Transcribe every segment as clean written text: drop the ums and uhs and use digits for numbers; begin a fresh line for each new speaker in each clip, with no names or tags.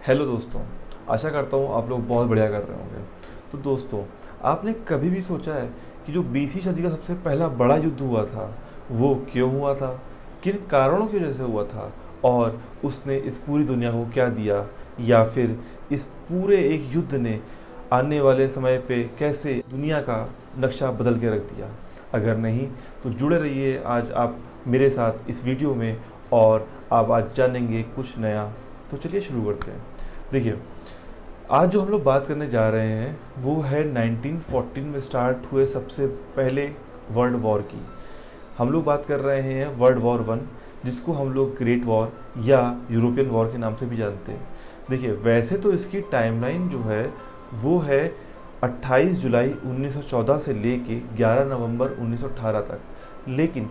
Hello दोस्तों। आशा करता हूँ आप लोग बहुत बढ़िया कर रहे होंगे। तो दोस्तों, आपने कभी भी सोचा है कि जो 20वीं सदी का सबसे पहला बड़ा युद्ध हुआ था वो क्यों हुआ था, किन कारणों की वजह से हुआ था और उसने इस पूरी दुनिया को क्या दिया, या फिर इस पूरे एक युद्ध ने आने वाले समय पे कैसे दुनिया का नक्शा बदल के रख दिया। अगर नहीं तो जुड़े रहिए आज आप मेरे साथ इस वीडियो में, और आप आज जानेंगे कुछ नया। तो चलिए शुरू करते हैं। देखिए, आज जो हम लोग बात करने जा रहे हैं वो है 1914 में स्टार्ट हुए सबसे पहले वर्ल्ड वॉर की। हम लोग बात कर रहे हैं वर्ल्ड वॉर वन, जिसको हम लोग ग्रेट वॉर या यूरोपियन वॉर के नाम से भी जानते हैं। देखिए, वैसे तो इसकी टाइमलाइन जो है वो है 28 जुलाई 1914 से लेके 11 नवंबर 1918 तक, लेकिन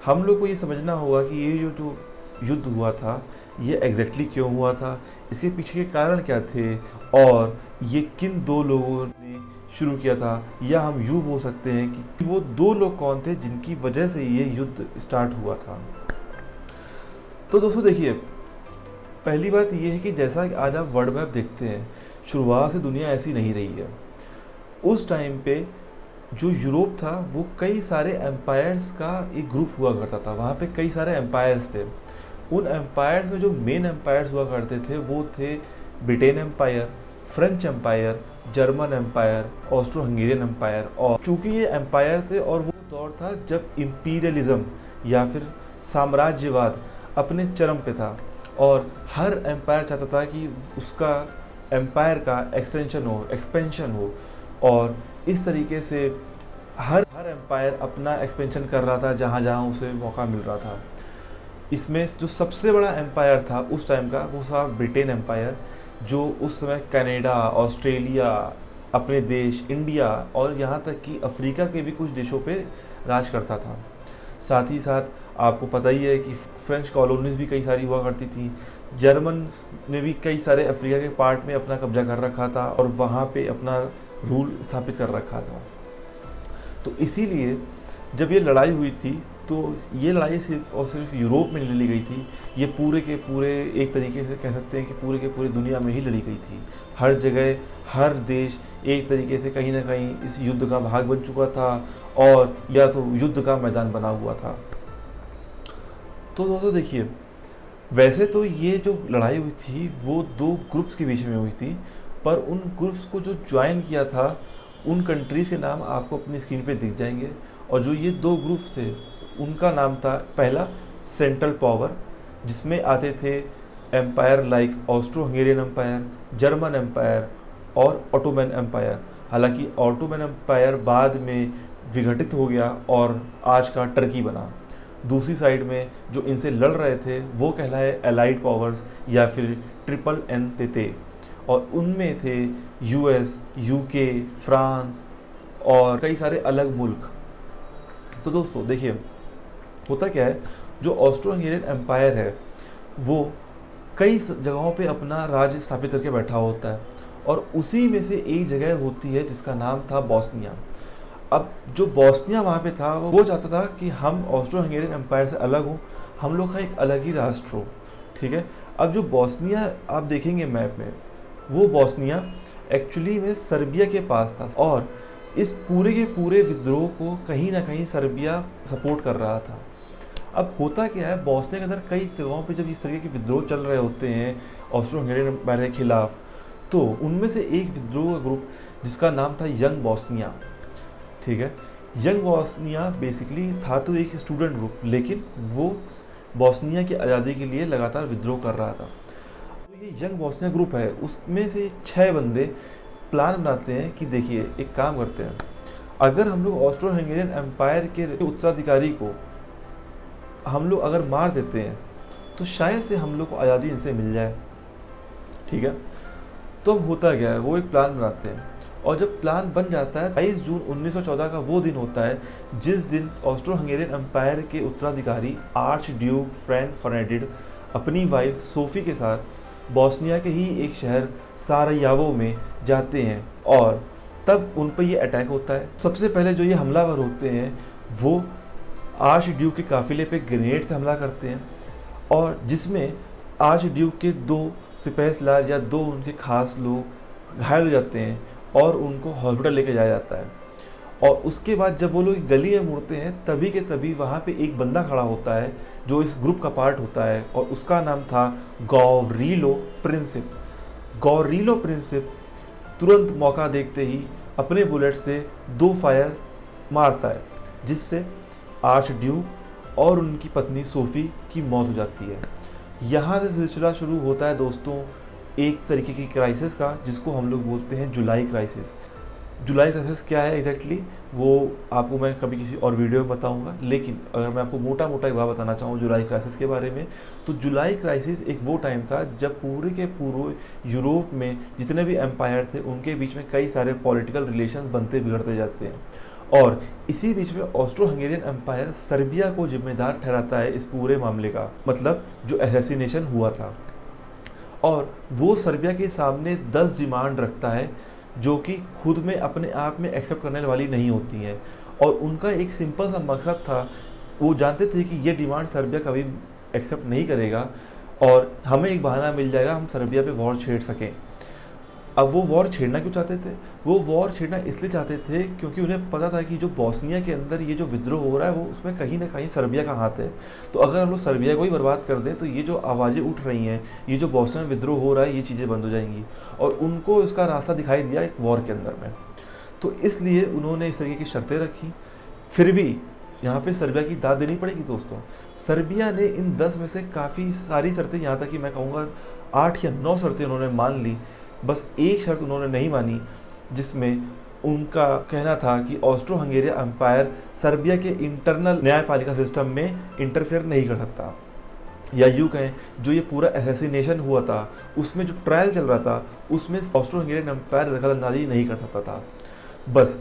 हम लोग को ये समझना होगा कि ये जो युद्ध हुआ था ये एग्जैक्टली क्यों हुआ था, इसके पीछे के कारण क्या थे, और ये किन दो लोगों ने शुरू किया था, या हम यूँ बोल सकते हैं कि वो दो लोग कौन थे जिनकी वजह से ये युद्ध स्टार्ट हुआ था। तो दोस्तों देखिए, पहली बात ये है कि जैसा कि आज आप वर्ल्ड मैप देखते हैं, शुरुआत से दुनिया ऐसी नहीं रही है। उस टाइम पे जो यूरोप था वो कई सारे एम्पायर्स का एक ग्रुप हुआ करता था। वहाँ पे कई सारे एम्पायर्स थे। उन एम्पायर्स में जो मेन एम्पायर्स हुआ करते थे वो थे Britain empire, French empire, German empire, Austro Hungarian empire. और चूंकि ये एम्पायर थे और वो दौर था जब इम्पीरियलिज्म या फिर साम्राज्यवाद अपने चरम पे था, और हर एम्पायर चाहता था कि उसका एम्पायर का एक्सपेंशन हो, और इस तरीके से हर हर एम्पायर अपना एक्सपेंशन कर रहा था जहाँ जहाँ उसे मौका मिल रहा था। इसमें जो सबसे बड़ा एम्पायर था उस टाइम का वो था ब्रिटेन एम्पायर, जो उस समय कनाडा, ऑस्ट्रेलिया, अपने देश इंडिया और यहाँ तक कि अफ्रीका के भी कुछ देशों पे राज करता था। साथ ही साथ आपको पता ही है कि फ्रेंच कॉलोनीज भी कई सारी हुआ करती थी। जर्मन ने भी कई सारे अफ्रीका के पार्ट में अपना कब्जा कर रखा था और वहाँ पे अपना रूल स्थापित कर रखा था। तो इसीलिए जब ये लड़ाई हुई थी तो ये लड़ाई सिर्फ और सिर्फ यूरोप में नहीं लड़ी गई थी, ये पूरे के पूरे एक तरीके से कह सकते हैं कि पूरे के पूरे दुनिया में ही लड़ी गई थी। हर जगह हर देश एक तरीके से कहीं ना कहीं इस युद्ध का भाग बन चुका था, और या तो युद्ध का मैदान बना हुआ था। तो दोस्तों देखिए, वैसे तो ये जो लड़ाई हुई थी वो दो ग्रुप्स के बीच में हुई थी, पर उन ग्रुप्स को जो ज्वाइन किया था उन कंट्रीज़ के नाम आपको अपनी स्क्रीन पे दिख जाएंगे। और जो ये दो ग्रुप्स थे उनका नाम था, पहला सेंट्रल पावर, जिसमें आते थे empire like Austro Hungarian empire, German empire और ऑटोमन एम्पायर। हालांकि ऑटोमन एम्पायर बाद में विघटित हो गया और आज का टर्की बना। दूसरी साइड में जो इनसे लड़ रहे थे वो कहलाए एलाइड पावर्स या फिर ट्रिपल एन थे, और उनमें थे यूएस, यूके, फ्रांस और कई सारे अलग मुल्क। तो दोस्तों देखिए, होता क्या है, जो ऑस्ट्रो हंगेरियन एम्पायर है वो कई जगहों पे अपना राज्य स्थापित करके बैठा होता है, और उसी में से एक जगह होती है जिसका नाम था बॉस्निया। अब जो बॉस्निया वहाँ पे था वो चाहता था कि हम ऑस्ट्रो हंगेरियन एम्पायर से अलग हों, हम लोग का एक अलग ही राष्ट्र हो। ठीक है। अब जो बॉस्निया आप देखेंगे मैप में, वो बॉस्निया एक्चुअली में सर्बिया के पास था, और इस पूरे के पूरे विद्रोह को कहीं ना कहीं सर्बिया सपोर्ट कर रहा था। अब होता क्या है, बॉस्निया के अंदर कई जगहों पे जब इस तरीके के विद्रोह चल रहे होते हैं ऑस्ट्रो हंगेरियन एम्पायर के खिलाफ, तो उनमें से एक विद्रोह का ग्रुप जिसका नाम था यंग बॉस्निया। ठीक है। यंग बॉस्निया बेसिकली था तो एक स्टूडेंट ग्रुप, लेकिन वो बॉस्निया की आज़ादी के लिए लगातार विद्रोह कर रहा था। तो ये यंग बॉस्निया ग्रुप है, उसमें से 6 बंदे प्लान बनाते हैं कि देखिए एक काम करते हैं, अगर हम लोग ऑस्ट्रो हंगेरियन एम्पायर के उत्तराधिकारी को हम लोग अगर मार देते हैं तो शायद से हम लोग को आज़ादी इनसे मिल जाए। ठीक है। तो अब होता क्या है, वो एक प्लान बनाते हैं, और जब प्लान बन जाता है 22 जून 1914 का वो दिन होता है जिस दिन ऑस्ट्रो हंगेरियन एम्पायर के उत्तराधिकारी आर्च ड्यूक फ्रैंक फर्डिनांड अपनी वाइफ सोफी के साथ बॉस्निया के ही एक शहर सारायावो में जाते हैं, और तब उन पर ये अटैक होता है। सबसे पहले जो ये हमलावर होते हैं वो आर्च ड्यूक के काफिले पे ग्रेनेड से हमला करते हैं, और जिसमें आर्च ड्यूक के 2 सिपहसालार या 2 उनके खास लोग घायल हो जाते हैं और उनको हॉस्पिटल लेके जाया जाता है। और उसके बाद जब वो लोग गली में मुड़ते हैं तभी के तभी वहाँ पे एक बंदा खड़ा होता है जो इस ग्रुप का पार्ट होता है, और उसका नाम था गौरीलो प्रिंसिप। गौरीलो प्रिंसिप तुरंत मौका देखते ही अपने बुलेट से 2 फायर मारता है, जिससे आर्च ड्यूक और उनकी पत्नी सोफ़ी की मौत हो जाती है। यहाँ से सिलसिला शुरू होता है दोस्तों एक तरीके की क्राइसिस का, जिसको हम लोग बोलते हैं जुलाई क्राइसिस। जुलाई क्राइसिस क्या है एग्जैक्टली वो आपको मैं कभी किसी और वीडियो में बताऊंगा, लेकिन अगर मैं आपको मोटा मोटा एक बात बताना चाहूँ जुलाई क्राइसिस के बारे में, तो जुलाई क्राइसिस एक वो टाइम था जब पूरे के पूरे यूरोप में जितने भी एम्पायर थे उनके बीच में कई सारे पॉलिटिकल रिलेशंस बनते बिगड़ते जाते हैं, और इसी बीच में ऑस्ट्रो हंगेरियन एम्पायर सर्बिया को जिम्मेदार ठहराता है इस पूरे मामले का, मतलब जो असैसिनेशन हुआ था। और वो सर्बिया के सामने 10 डिमांड रखता है जो कि खुद में अपने आप में एक्सेप्ट करने वाली नहीं होती हैं, और उनका एक सिंपल सा मकसद था, वो जानते थे कि ये डिमांड सर्बिया कभी एक्सेप्ट नहीं करेगा और हमें एक बहाना मिल जाएगा हम सर्बिया पे वॉर छेड़ सकें। अब वो वॉर छेड़ना क्यों चाहते थे? वो वॉर छेड़ना इसलिए चाहते थे क्योंकि उन्हें पता था कि जो बॉस्निया के अंदर ये जो विद्रोह हो रहा है वो उसमें कहीं ना कहीं सर्बिया का हाथ है। तो अगर हम लोग सर्बिया को ही बर्बाद कर दें तो ये जो आवाज़ें उठ रही हैं, ये जो बॉस्निया में विद्रोह हो रहा है, ये चीज़ें बंद हो जाएंगी, और उनको इसका रास्ता दिखाई दिया एक वॉर के अंदर में। तो इसलिए उन्होंने इस तरीके की शर्तें रखी। फिर भी यहाँ पे सर्बिया की दाद देनी पड़ेगी दोस्तों। सर्बिया ने इन 10 में से काफ़ी सारी शर्तें, यहाँ तक कि मैं कहूँगा 8 या 9 शर्तें उन्होंने मान ली। बस एक शर्त उन्होंने नहीं मानी, जिसमें उनका कहना था कि ऑस्ट्रो हंगेरियन एम्पायर सर्बिया के इंटरनल न्यायपालिका सिस्टम में इंटरफेयर नहीं कर सकता, या यूँ कहें जो ये पूरा असैसिनेशन हुआ था उसमें जो ट्रायल चल रहा था उसमें ऑस्ट्रो हंगेरियन एम्पायर दखलअंदाजी नहीं कर सकता था। बस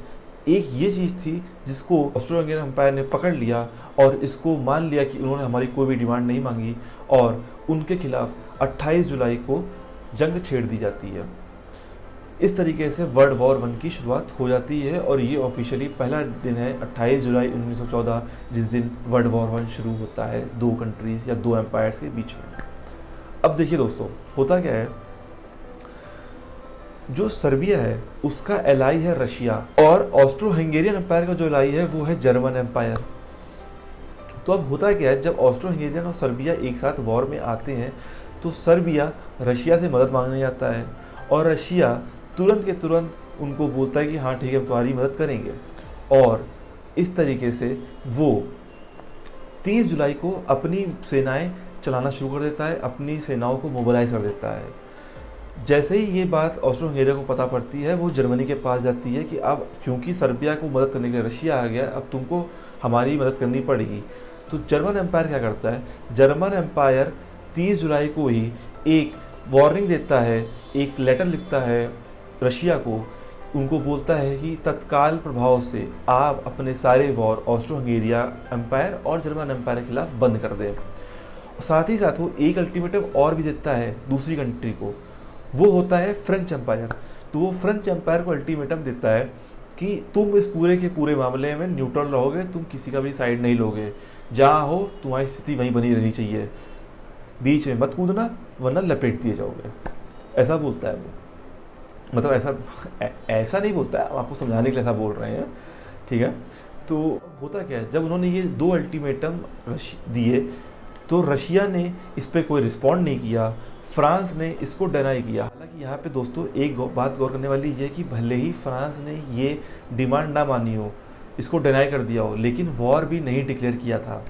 एक ये चीज़ थी जिसको ऑस्ट्रो हंगेरियन एम्पायर ने पकड़ लिया और इसको मान लिया कि उन्होंने हमारी कोई भी डिमांड नहीं मांगी, और उनके खिलाफ 28 जुलाई को जंग छेड़ दी जाती है। इस तरीके से वर्ल्ड वॉर 1 की शुरुआत हो जाती है, और ये ऑफिशियली पहला दिन है 28 जुलाई 1914, जिस दिन वर्ल्ड वॉर 1 शुरू होता है 2 कंट्रीज़ या 2 एम्पायर्स के बीच में। अब देखिए दोस्तों, होता क्या है, जो सर्बिया है उसका एलाई है रशिया, और ऑस्ट्रो हंगेरियन एम्पायर का जो एलाई है वो है जर्मन एम्पायर। तो अब होता क्या है, जब ऑस्ट्रो हंगेरियन और सर्बिया एक साथ वॉर में आते हैं तो सर्बिया रशिया से मदद मांगने जाता है, और रशिया तुरंत के तुरंत उनको बोलता है कि हाँ ठीक है हम तुम्हारी मदद करेंगे। और इस तरीके से वो 30 जुलाई को अपनी सेनाएं चलाना शुरू कर देता है, अपनी सेनाओं को मोबिलाइज कर देता है। जैसे ही ये बात ऑस्ट्रो हंगेरिया को पता पड़ती है, वो जर्मनी के पास जाती है कि अब क्योंकि सर्बिया को मदद करने के लिए रशिया आ गया, अब तुमको हमारी मदद करनी पड़ेगी। तो जर्मन एम्पायर क्या करता है, जर्मन एम्पायर 30 जुलाई को ही एक वार्निंग देता है, एक लेटर लिखता है रशिया को, उनको बोलता है कि तत्काल प्रभाव से आप अपने सारे वॉर ऑस्ट्रो हंगेरिया एम्पायर और जर्मन एम्पायर के खिलाफ बंद कर दें। साथ ही साथ वो एक अल्टीमेटम और भी देता है दूसरी कंट्री को, वो होता है फ्रेंच एम्पायर। तो वो फ्रेंच एम्पायर को अल्टीमेटम देता है कि तुम इस पूरे के पूरे मामले में न्यूट्रल रहोगे, तुम किसी का भी साइड नहीं लोगे, जहाँ हो तुम्हारी स्थिति वहीं बनी रहनी चाहिए, बीच में मत कूदना वरना लपेट दिए जाओगे, ऐसा बोलता है वो। मतलब ऐसा नहीं बोलता है, आपको समझाने के लिए ऐसा बोल रहे हैं, ठीक है। तो होता क्या है, जब उन्होंने ये 2 अल्टीमेटम दिए तो रशिया ने इस पर कोई रिस्पॉन्ड नहीं किया, फ्रांस ने इसको डिनाई किया। हालांकि यहाँ पे दोस्तों एक बात गौर करने वाली ये कि भले ही फ्रांस ने ये डिमांड ना मानी हो, इसको डिनाई कर दिया हो, लेकिन वॉर भी नहीं डिक्लेयर किया था।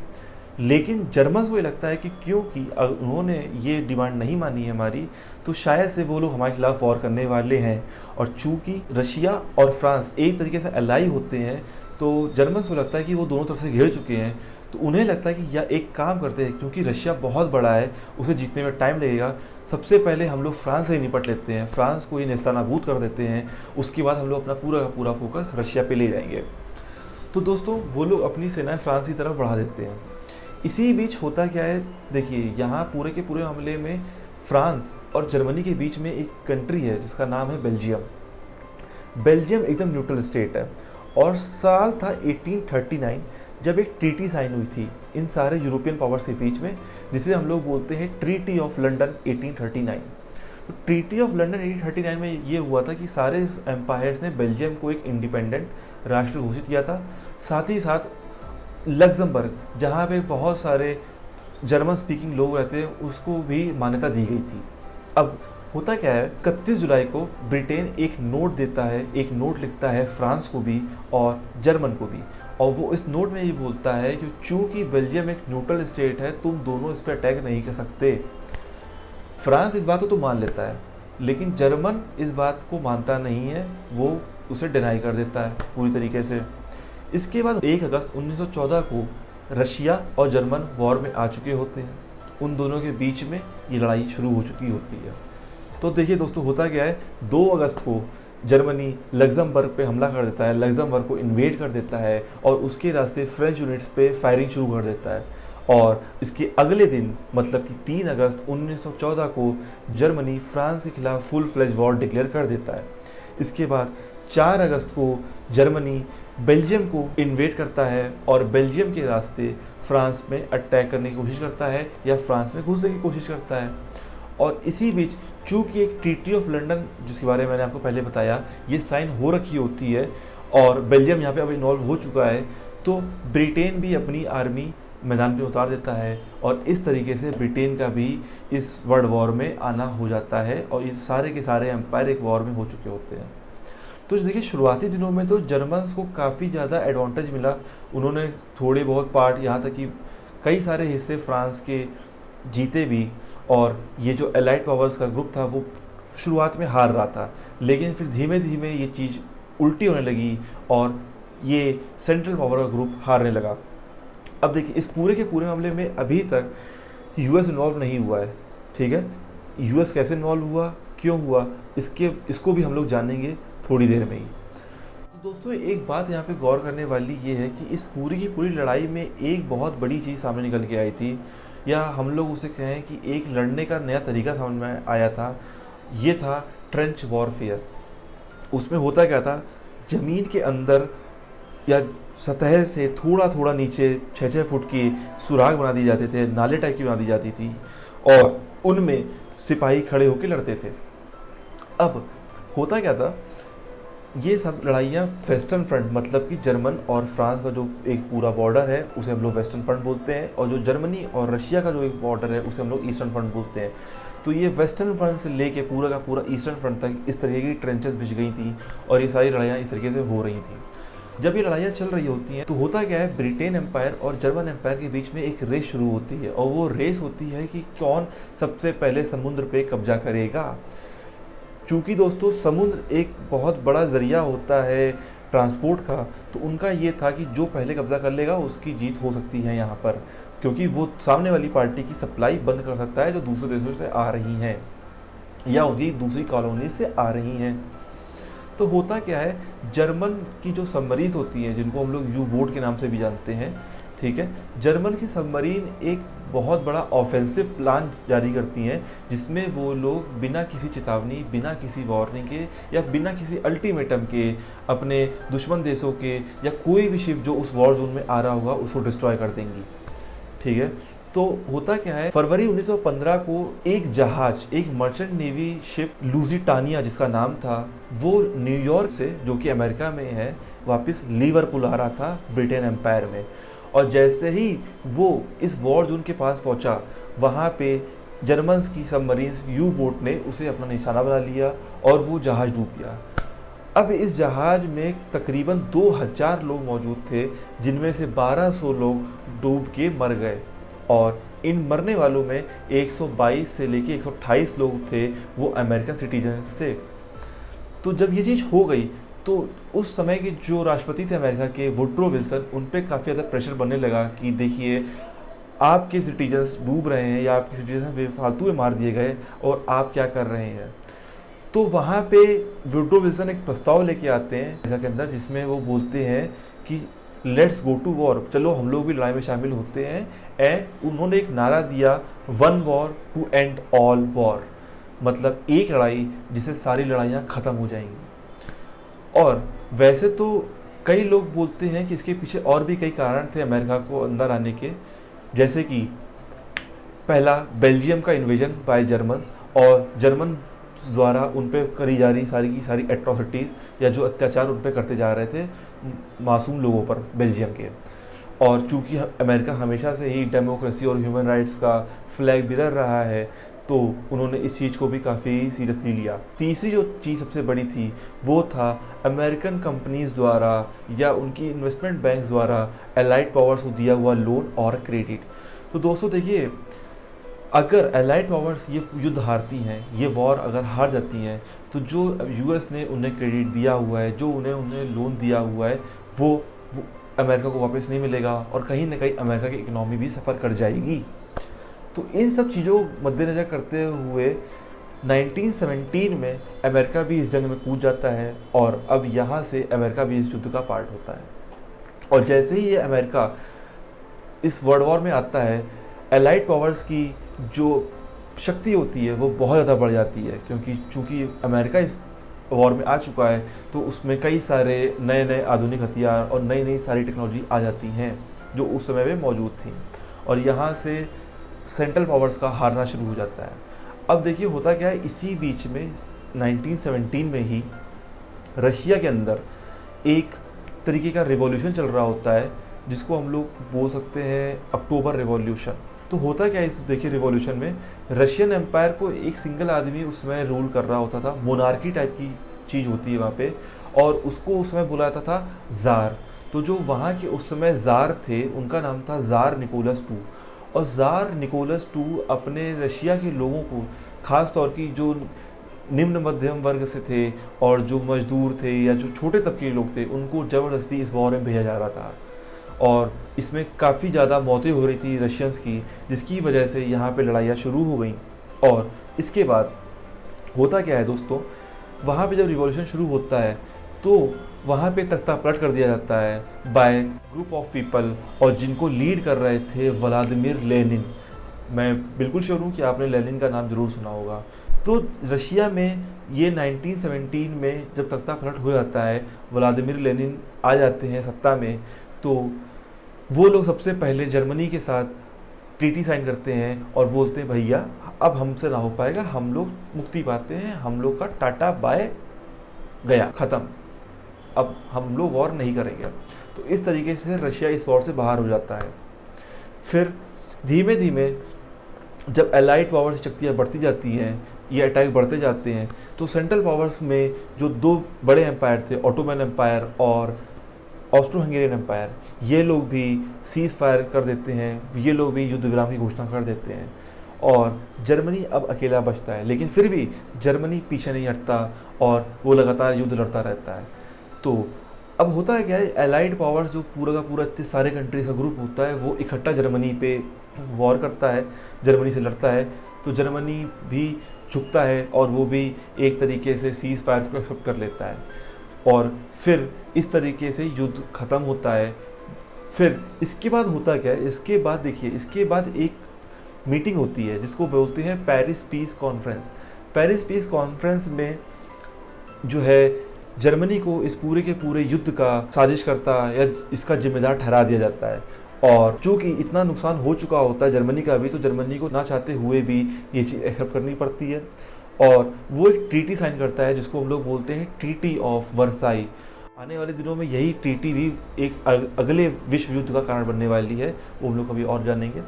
लेकिन जर्मन्स को ये लगता है कि क्योंकि उन्होंने ये डिमांड नहीं मानी है हमारी, तो शायद से वो लोग हमारे खिलाफ वॉर करने वाले हैं, और चूंकि रशिया और फ्रांस एक तरीके से अलाई होते हैं तो जर्मन्स को लगता है कि वो दोनों तरफ से घिर चुके हैं। तो उन्हें लगता है कि या एक काम करते हैं, क्योंकि रशिया बहुत बड़ा है, उसे जीतने में टाइम लगेगा, सबसे पहले हम लोग फ्रांस से ही निपट लेते हैं, फ्रांस को ही नेस्तनाबूद कर देते हैं, उसके बाद हम लोग अपना पूरा का पूरा फोकस रशिया पे ले जाएंगे। तो दोस्तों वो लोग अपनी सेनाएं फ्रांस की तरफ बढ़ा देते हैं। इसी बीच होता क्या है, देखिए यहाँ पूरे के पूरे मामले में फ्रांस और जर्मनी के बीच में एक कंट्री है जिसका नाम है बेल्जियम। बेल्जियम एकदम न्यूट्रल स्टेट है, और साल था 1839 जब एक ट्रीटी साइन हुई थी इन सारे यूरोपियन पावर्स के बीच में, जिसे हम लोग बोलते हैं ट्रीटी ऑफ लंदन 1839। तो ट्रीटी ऑफ लंदन 1839 में ये हुआ था कि सारे एम्पायर्स ने बेल्जियम को एक इंडिपेंडेंट राष्ट्र घोषित किया था। साथ ही साथ लग्जमबर्ग, जहाँ पे बहुत सारे जर्मन स्पीकिंग लोग रहते हैं, उसको भी मान्यता दी गई थी। अब होता क्या है, 31 जुलाई को ब्रिटेन एक नोट देता है, एक नोट लिखता है फ्रांस को भी और जर्मन को भी, और वो इस नोट में ये बोलता है कि चूंकि बेल्जियम एक न्यूट्रल स्टेट है, तुम दोनों इस पर अटैक नहीं कर सकते। फ्रांस इस बात को तो मान लेता है, लेकिन जर्मन इस बात को मानता नहीं है, वो उसे डिनाई कर देता है पूरी तरीके से। इसके बाद 1 अगस्त 1914 को रशिया और जर्मन वॉर में आ चुके होते हैं। उन दोनों के बीच में ये लड़ाई शुरू हो चुकी होती है। तो देखिए दोस्तों, होता क्या है, 2 अगस्त को जर्मनी लग्जमबर्ग पे हमला कर देता है, लग्जमबर्ग को इन्वेड कर देता है और उसके रास्ते फ्रेंच यूनिट्स पे फायरिंग शुरू कर देता है। और इसके अगले दिन मतलब कि 3 अगस्त 1914 को जर्मनी फ्रांस के खिलाफ फुल फ्लेज वॉर डिक्लेयर कर देता है। इसके बाद 4 अगस्त को जर्मनी बेल्जियम को इन्वेड करता है और बेल्जियम के रास्ते फ्रांस में अटैक करने की कोशिश करता है या फ्रांस में घुसने की कोशिश करता है। और इसी बीच चूँकि एक ट्रीटी ऑफ लंदन, जिसके बारे में मैंने आपको पहले बताया, ये साइन हो रखी होती है और बेल्जियम यहाँ पे अब इन्वॉल्व हो चुका है, तो ब्रिटेन भी अपनी आर्मी मैदान पे उतार देता है और इस तरीके से ब्रिटेन का भी इस वर्ल्ड वॉर में आना हो जाता है और ये सारे के सारे एम्पायर एक वॉर में हो चुके होते हैं। तो देखिए, शुरुआती दिनों में तो जर्मन्स को काफ़ी ज़्यादा एडवांटेज मिला। उन्होंने थोड़े बहुत पार्ट, यहाँ तक कि कई सारे हिस्से फ्रांस के जीते भी, और ये जो एलाइड पावर्स का ग्रुप था वो शुरुआत में हार रहा था, लेकिन फिर धीमे धीमे ये चीज़ उल्टी होने लगी और ये सेंट्रल पावर का ग्रुप हारने लगा। अब देखिए, इस पूरे के पूरे मामले में अभी तक यूएस इन्वॉल्व नहीं हुआ है, ठीक है। यूएस कैसे इन्वॉल्व हुआ, क्यों हुआ, इसको भी हम लोग जानेंगे थोड़ी देर में ही। तो दोस्तों, एक बात यहाँ पे गौर करने वाली ये है कि इस पूरी की पूरी लड़ाई में एक बहुत बड़ी चीज़ सामने निकल के आई थी, या हम लोग उसे कहें कि एक लड़ने का नया तरीका समझ में आया था। ये था ट्रेंच वॉरफेयर। उसमें होता क्या था, ज़मीन के अंदर या सतह से थोड़ा थोड़ा नीचे 6-6 फुट की सुराग बना दिए जाते थे, नाले टाइप की बना दी जाती थी और उनमें सिपाही खड़े होकर लड़ते थे। अब होता क्या था, ये सब लड़ाइयाँ वेस्टर्न फ्रंट, मतलब कि जर्मन और फ्रांस का जो एक पूरा बॉर्डर है उसे हम लोग वेस्टर्न फ्रंट बोलते हैं, और जो जर्मनी और रशिया का जो एक बॉर्डर है उसे हम लोग ईस्टर्न फ्रंट बोलते हैं। तो ये वेस्टर्न फ्रंट से लेके पूरा का पूरा ईस्टर्न फ्रंट तक इस तरीके की ट्रेंचेस बिछ गई थी और ये सारी लड़ाइयाँ इस तरीके से हो रही थी। जब ये लड़ाइयाँ चल रही होती हैं तो होता क्या है, ब्रिटेन एम्पायर और जर्मन एम्पायर के बीच में एक रेस शुरू होती है, और वो रेस होती है कि कौन सबसे पहले समुद्र पे कब्जा करेगा। चूँकि दोस्तों, समुद्र एक बहुत बड़ा ज़रिया होता है ट्रांसपोर्ट का, तो उनका ये था कि जो पहले कब्जा कर लेगा उसकी जीत हो सकती है यहाँ पर, क्योंकि वो सामने वाली पार्टी की सप्लाई बंद कर सकता है जो दूसरे देशों से आ रही हैं या उनकी दूसरी कॉलोनी से आ रही हैं। तो होता क्या है, जर्मन की जो सबमरीन होती हैं, जिनको हम लोग यू बोट के नाम से भी जानते हैं, ठीक है, जर्मन की सबमरीन एक बहुत बड़ा ऑफेंसिव प्लान जारी करती हैं, जिसमें वो लोग बिना किसी चेतावनी, बिना किसी वार्निंग के या बिना किसी अल्टीमेटम के अपने दुश्मन देशों के या कोई भी शिप जो उस वॉर जोन में आ रहा होगा उसको डिस्ट्रॉय कर देंगी, ठीक है। तो होता क्या है, फरवरी 1915 को एक जहाज, एक मर्चेंट नेवी शिप लुजिटानिया जिसका नाम था, वो न्यूयॉर्क से, जो कि अमेरिका में है, वापस लिवरपूल आ रहा था ब्रिटेन एम्पायर में। और जैसे ही वो इस वॉर जोन के पास पहुंचा, वहाँ पे जर्मन्स की सबमरीन यू बोट ने उसे अपना निशाना बना लिया और वो जहाज़ डूब गया। अब इस जहाज़ में तकरीबन 2000 लोग मौजूद थे, जिनमें से 1200 लोग डूब के मर गए, और इन मरने वालों में 122 से लेके 128 लोग थे वो अमेरिकन सिटीजन्स थे। तो जब ये चीज़ हो गई तो उस समय के जो राष्ट्रपति थे अमेरिका के, वुड्रो विल्सन, उन पे काफ़ी ज़्यादा प्रेशर बनने लगा कि देखिए, आपके सिटीजन्स डूब रहे हैं या आपके सिटीजन बेफालतू में मार दिए गए और आप क्या कर रहे हैं। तो वहाँ पे वुड्रो विल्सन एक प्रस्ताव लेके आते हैं अमेरिका के अंदर, जिसमें वो बोलते हैं कि लेट्स गो टू वॉर, चलो हम लोग भी लड़ाई में शामिल होते हैं। एंड उन्होंने एक नारा दिया, one war to end all war, मतलब एक लड़ाई जिससे सारी लड़ाइयाँ ख़त्म हो जाएंगी। और वैसे तो कई लोग बोलते हैं कि इसके पीछे और भी कई कारण थे अमेरिका को अंदर आने के, जैसे कि पहला बेल्जियम का इन्वेजन बाय जर्मन्स, और जर्मन द्वारा उन पे करी जा रही सारी की सारी एट्रोसिटीज़ या जो अत्याचार उन पे करते जा रहे थे मासूम लोगों पर बेल्जियम के। और चूंकि अमेरिका हमेशा से ही डेमोक्रेसी और ह्यूमन राइट्स का फ्लैग बिरर रहा है, तो उन्होंने इस चीज़ को भी काफ़ी सीरियसली लिया। तीसरी जो चीज़ सबसे बड़ी थी वो था अमेरिकन कंपनीज़ द्वारा या उनकी इन्वेस्टमेंट बैंक्स द्वारा एलाइड पावर्स को दिया हुआ लोन और क्रेडिट। तो दोस्तों देखिए, अगर एलाइड पावर्स ये युद्ध हारती हैं, ये वॉर अगर हार जाती हैं, तो जो यूएस ने उन्हें क्रेडिट दिया हुआ है, जो उन्हें लोन दिया हुआ है, वो अमेरिका को वापस नहीं मिलेगा और कहीं ना कहीं अमेरिका की इकोनॉमी भी सफ़र कर जाएगी। तो इन सब चीज़ों को मद्देनज़र करते हुए 1917 में अमेरिका भी इस जंग में कूद जाता है और अब यहाँ से अमेरिका भी इस युद्ध का पार्ट होता है। और जैसे ही ये अमेरिका इस वर्ल्ड वॉर में आता है, एलाइड पावर्स की जो शक्ति होती है वो बहुत ज़्यादा बढ़ जाती है, क्योंकि चूँकि अमेरिका इस वॉर में आ चुका है तो उसमें कई सारे नए नए आधुनिक हथियार और नई नई सारी टेक्नोलॉजी आ जाती हैं जो उस समय में मौजूद थी, और यहाँ से सेंट्रल पावर्स का हारना शुरू हो जाता है। अब देखिए होता क्या है, इसी बीच में 1917 में ही रशिया के अंदर एक तरीके का रिवॉल्यूशन चल रहा होता है, जिसको हम लोग बोल सकते हैं अक्टूबर रिवॉल्यूशन। तो होता क्या है इस देखिए रिवॉल्यूशन में, रशियन एम्पायर को एक सिंगल आदमी उस समय रूल कर रहा होता था, मोनार्की टाइप की चीज़ होती है वहाँ पे, और उसको उस समय बुलाया था ज़ार। तो जो वहाँ के उस समय ज़ार थे उनका नाम था ज़ार निकोलस II, और ज़ार निकोलस II अपने रशिया के लोगों को, ख़ास तौर की जो निम्न मध्यम वर्ग से थे और जो मजदूर थे या जो छोटे तबके के लोग थे, उनको ज़बरदस्ती इस वॉर में भेजा जा रहा था, और इसमें काफ़ी ज़्यादा मौतें हो रही थी रशियंस की, जिसकी वजह से यहाँ पे लड़ाइयाँ शुरू हो गई। और इसके बाद होता क्या है दोस्तों, वहाँ पे जब रिवॉल्यूशन शुरू होता है तो वहाँ पे तख्ता पलट कर दिया जाता है बाय ग्रुप ऑफ पीपल, और जिनको लीड कर रहे थे व्लादिमीर लेनिन। मैं बिल्कुल श्योर हूँ कि आपने लेनिन का नाम ज़रूर सुना होगा। तो रशिया में ये 1917 में जब तख्ता पलट हो जाता है, व्लादिमीर लेनिन आ जाते हैं सत्ता में, तो वो लोग सबसे पहले जर्मनी के साथ ट्रीटी साइन करते हैं और बोलते हैं भैया अब हमसे ना हो पाएगा, हम लोग मुक्ति पाते हैं, हम लोग का टाटा बाय गया, ख़त्म, अब हम लोग वॉर नहीं करेंगे। तो इस तरीके से रशिया इस वॉर से बाहर हो जाता है। फिर धीमे धीमे जब एलाइड पावर्स की शक्तियाँ बढ़ती जाती हैं, ये अटैक बढ़ते जाते हैं, तो सेंट्रल पावर्स में जो दो बड़े एम्पायर थे, ऑटोमन एम्पायर और ऑस्ट्रो हंगेरियन एम्पायर, ये लोग भी सीज़ फायर कर देते हैं, ये लोग भी युद्ध विराम की घोषणा कर देते हैं, और जर्मनी अब अकेला बचता है। लेकिन फिर भी जर्मनी पीछे नहीं हटता और वो लगातार युद्ध लड़ता रहता है। तो अब होता है क्या है, एलाइड पावर्स जो पूरा का पूरा इतने सारे कंट्रीज का ग्रुप होता है, वो इकट्ठा जर्मनी पे वॉर करता है, जर्मनी से लड़ता है। तो जर्मनी भी झुकता है और वो भी एक तरीके से सीज़ फायर को एक्सेप्ट कर लेता है, और फिर इस तरीके से युद्ध ख़त्म होता है। फिर इसके बाद होता क्या है, इसके बाद देखिए, इसके बाद एक मीटिंग होती है जिसको बोलते हैं Paris peace conference. Paris peace conference में जो है जर्मनी को इस पूरे के पूरे युद्ध का साजिश करता या इसका जिम्मेदार ठहरा दिया जाता है। और चूँकि इतना नुकसान हो चुका होता है जर्मनी का भी, तो जर्मनी को ना चाहते हुए भी ये चीज़ एक्सेप्ट करनी पड़ती है, और वो एक ट्रीटी साइन करता है जिसको हम लोग बोलते हैं ट्रीटी ऑफ वर्साई। आने वाले दिनों में यही ट्रीटी भी एक अगले विश्व युद्ध का कारण बनने वाली है, वो हम लोग कभी और जानेंगे।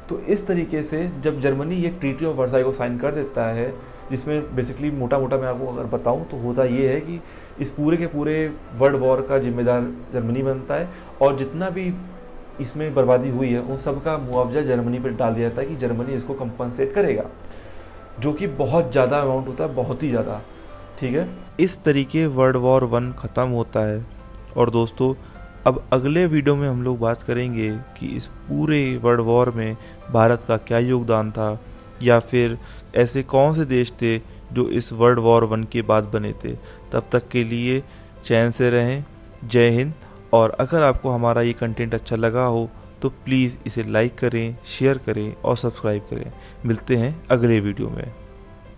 तो इस तरीके से जब जर्मनी ये ट्रीटी ऑफ वर्साई को साइन कर देता है, जिसमें बेसिकली मोटा मोटा मैं आपको अगर बताऊं तो होता ये है कि इस पूरे के पूरे वर्ल्ड वॉर का जिम्मेदार जर्मनी बनता है, और जितना भी इसमें बर्बादी हुई है उन सब का मुआवजा जर्मनी पर डाल दिया जाता है कि जर्मनी इसको कंपनसेट करेगा, जो कि बहुत ज़्यादा अमाउंट होता है, बहुत ही ज़्यादा। ठीक है, इस तरीके वर्ल्ड वॉर 1 ख़त्म होता है। और दोस्तों अब अगले वीडियो में हम लोग बात करेंगे कि इस पूरे वर्ल्ड वॉर में भारत का क्या योगदान था, या फिर ऐसे कौन से देश थे जो इस वर्ल्ड वॉर 1 के बाद बने थे। तब तक के लिए चैन से रहें। जय हिंद। और अगर आपको हमारा ये कंटेंट अच्छा लगा हो तो प्लीज़ इसे लाइक करें, शेयर करें और सब्सक्राइब करें। मिलते हैं अगले वीडियो में।